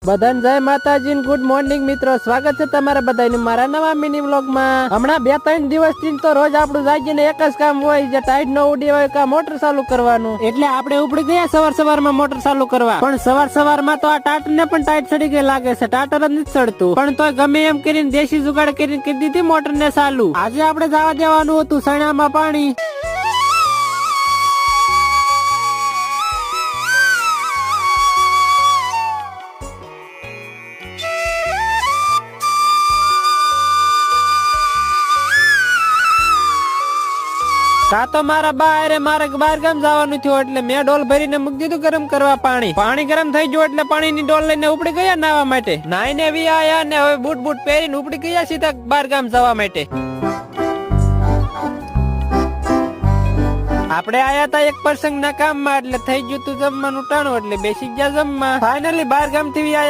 બધાને જય માતાજી ને ગુડ મોર્નિંગ મિત્રો, સ્વાગત છે તમારા બધાનું મારા નવા મિની વ્લોગ માં। હમણાં 2-3 દિવસથી તો રોજ આપણું જાગીને એક જ કામ હોય, જે ટાઈટ ન ઉડી હોય કે મોટર ચાલુ કરવાનું। એટલે આપણે ઉપડી ગયા સવારમાં મોટર ચાલુ કરવા, પણ સવારમાં તો આ ટાટર ને પણ ટાઈટ ચડી ગઈ લાગે છે। ટાટર જ નથી ચડતું, પણ તોય ગમે એમ કરીને દેશી જુગાડ કરીને કરી દીધી મોટર ને ચાલુ। આજે આપણે જવા દેવાનું હતું સણામાં પાણી। કા તો મારા બારે મારે બહાર ગામ જવાનું થયું, એટલે મેં ડોલ ભરીને મૂકી દીધું ગરમ કરવા પાણી ગરમ થઈ ગયું એટલે પાણીની ડોલ લઈને ઉપડી ગયા નાવા માટે। નાઈને વી આયા ને હવે બૂટ પહેરીને ઉપડી ગયા સીધા બહાર ગામ જવા માટે। આપણે આયા હતા એક પ્રસંગ ના કામમાં, એટલે થઈ ગયું તું જમવાનું ટાણું, એટલે બેસી ગયા જમવા। ફાઇનલી બહાર ગામ થી આયા।